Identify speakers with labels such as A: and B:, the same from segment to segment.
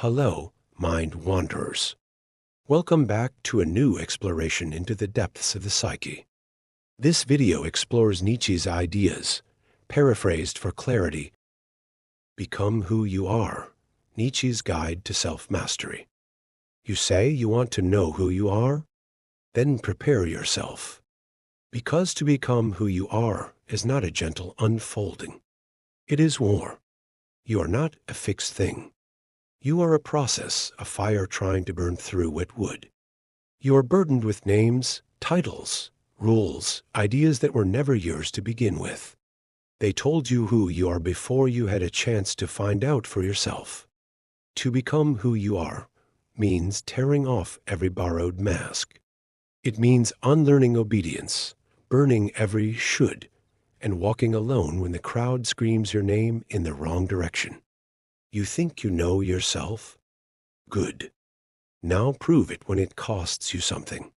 A: Hello, mind wanderers. Welcome back to a new exploration into the depths of the psyche. This video explores Nietzsche's ideas, paraphrased for clarity. Become who you are, Nietzsche's guide to self-mastery. You say you want to know who you are? Then prepare yourself. Because to become who you are is not a gentle unfolding. It is war. You are not a fixed thing. You are a process, a fire trying to burn through wet wood. You are burdened with names, titles, rules, ideas that were never yours to begin with. They told you who you are before you had a chance to find out for yourself. To become who you are means tearing off every borrowed mask. It means unlearning obedience, burning every should, and walking alone when the crowd screams your name in the wrong direction. You think you know yourself? Good. Now prove it when it costs you something.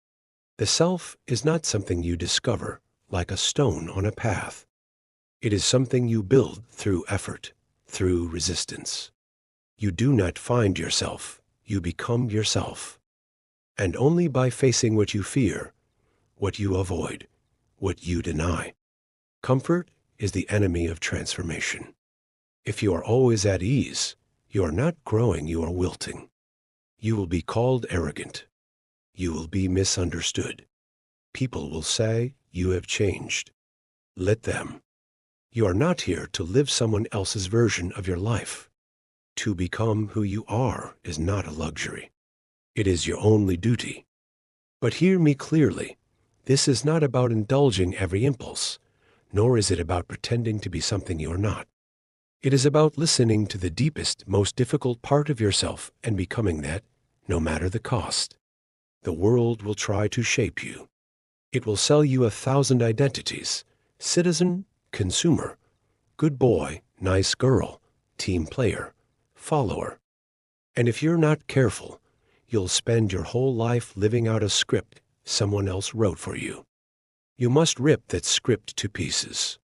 A: The self is not something you discover, like a stone on a path. It is something you build through effort, through resistance. You do not find yourself, you become yourself. And only by facing what you fear, what you avoid, what you deny. Comfort is the enemy of transformation. If you are always at ease, you are not growing, you are wilting. You will be called arrogant. You will be misunderstood. People will say you have changed. Let them. You are not here to live someone else's version of your life. To become who you are is not a luxury. It is your only duty. But hear me clearly. This is not about indulging every impulse, nor is it about pretending to be something you are not. It is about listening to the deepest, most difficult part of yourself and becoming that, no matter the cost. The world will try to shape you. It will sell you 1,000 identities: citizen, consumer, good boy, nice girl, team player, follower. And if you're not careful, you'll spend your whole life living out a script someone else wrote for you. You must rip that script to pieces.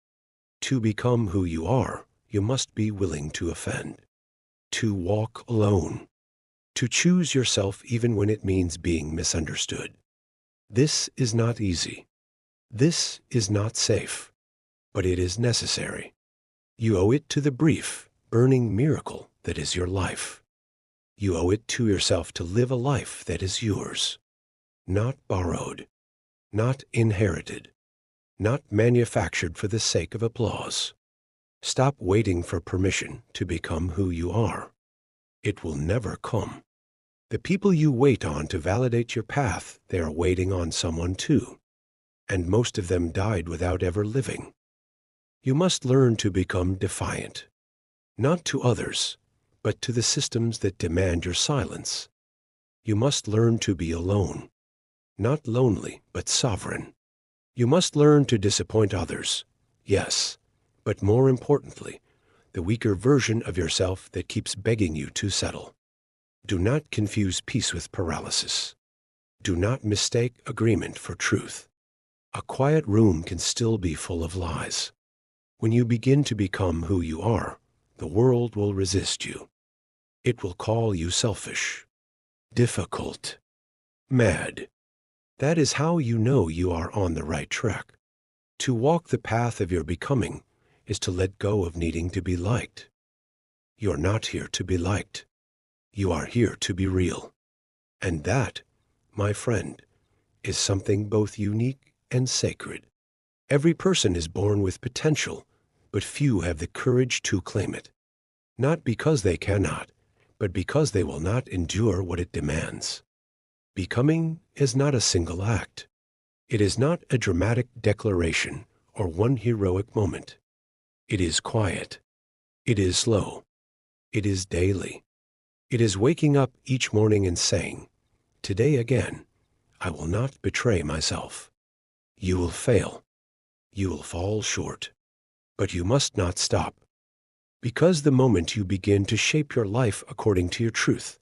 A: To become who you are, you must be willing to offend, to walk alone, to choose yourself even when it means being misunderstood. This is not easy. This is not safe, but it is necessary. You owe it to the brief, burning miracle that is your life. You owe it to yourself to live a life that is yours, not borrowed, not inherited, not manufactured for the sake of applause. Stop waiting for permission to become who you are. It will never come. The people you wait on to validate your path, they are waiting on someone too. And most of them died without ever living. You must learn to become defiant, not to others, but to the systems that demand your silence. You must learn to be alone, not lonely, but sovereign. You must learn to disappoint others, yes, but more importantly, the weaker version of yourself that keeps begging you to settle. Do not confuse peace with paralysis. Do not mistake agreement for truth. A quiet room can still be full of lies. When you begin to become who you are, the world will resist you. It will call you selfish, difficult, mad. That is how you know you are on the right track. To walk the path of your becoming is to let go of needing to be liked. You are not here to be liked. You are here to be real. And that, my friend, is something both unique and sacred. Every person is born with potential, but few have the courage to claim it. Not because they cannot, but because they will not endure what it demands. Becoming is not a single act. It is not a dramatic declaration or one heroic moment. It is quiet. It is slow. It is daily. It is waking up each morning and saying, "Today again, I will not betray myself." You will fail. You will fall short. But you must not stop. Because the moment you begin to shape your life according to your truth,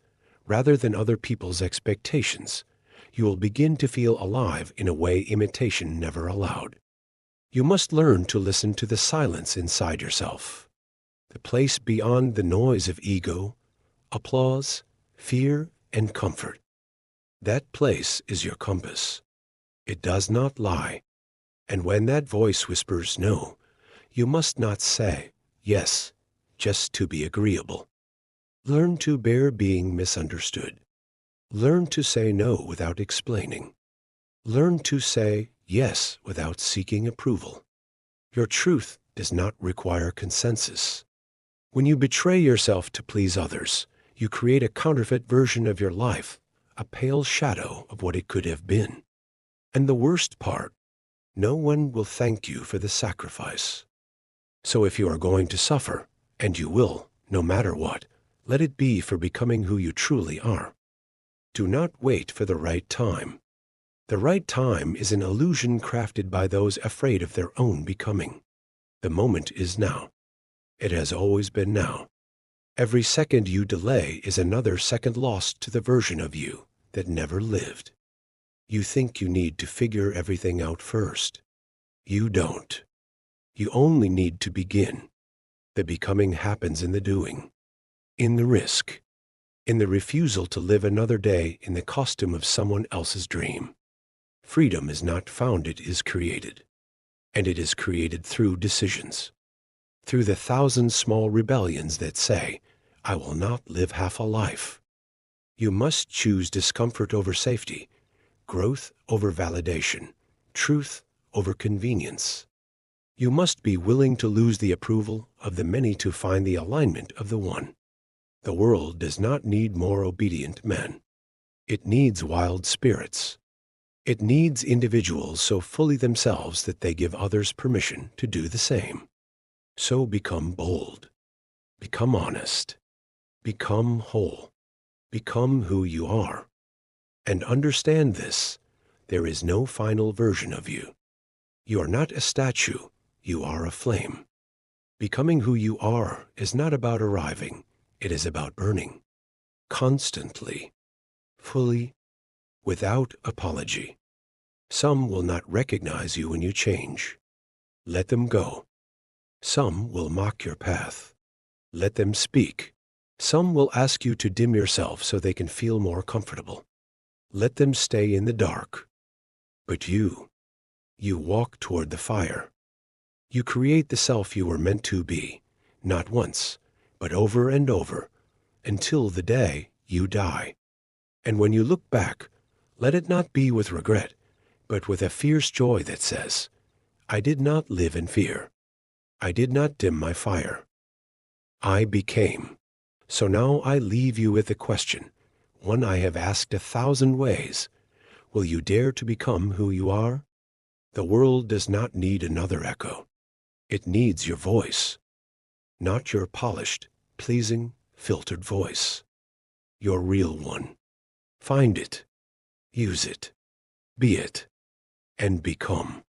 A: rather than other people's expectations, you will begin to feel alive in a way imitation never allowed. You must learn to listen to the silence inside yourself, the place beyond the noise of ego, applause, fear, and comfort. That place is your compass. It does not lie. And when that voice whispers no, you must not say yes, just to be agreeable. Learn to bear being misunderstood. Learn to say no without explaining. Learn to say yes without seeking approval. Your truth does not require consensus. When you betray yourself to please others, you create a counterfeit version of your life, a pale shadow of what it could have been. And the worst part, no one will thank you for the sacrifice. So if you are going to suffer, and you will, no matter what, let it be for becoming who you truly are. Do not wait for the right time. The right time is an illusion crafted by those afraid of their own becoming. The moment is now. It has always been now. Every second you delay is another second lost to the version of you that never lived. You think you need to figure everything out first. You don't. You only need to begin. The becoming happens in the doing, in the risk, in the refusal to live another day in the costume of someone else's dream. Freedom is not found, it is created. And it is created through decisions. Through the 1,000 small rebellions that say, I will not live half a life. You must choose discomfort over safety, growth over validation, truth over convenience. You must be willing to lose the approval of the many to find the alignment of the one. The world does not need more obedient men. It needs wild spirits. It needs individuals so fully themselves that they give others permission to do the same. So become bold. Become honest. Become whole. Become who you are. And understand this, there is no final version of you. You are not a statue, you are a flame. Becoming who you are is not about arriving, it is about burning. Constantly, fully, without apology. Some will not recognize you when you change. Let them go. Some will mock your path. Let them speak. Some will ask you to dim yourself so they can feel more comfortable. Let them stay in the dark. But you walk toward the fire. You create the self you were meant to be, not once, but over and over, until the day you die. And when you look back, let it not be with regret, but with a fierce joy that says, I did not live in fear. I did not dim my fire. I became. So now I leave you with the question, one I have asked 1,000 ways. Will you dare to become who you are? The world does not need another echo. It needs your voice, not your polished, pleasing, filtered voice. Your real one. Find it, use it, be it, and become.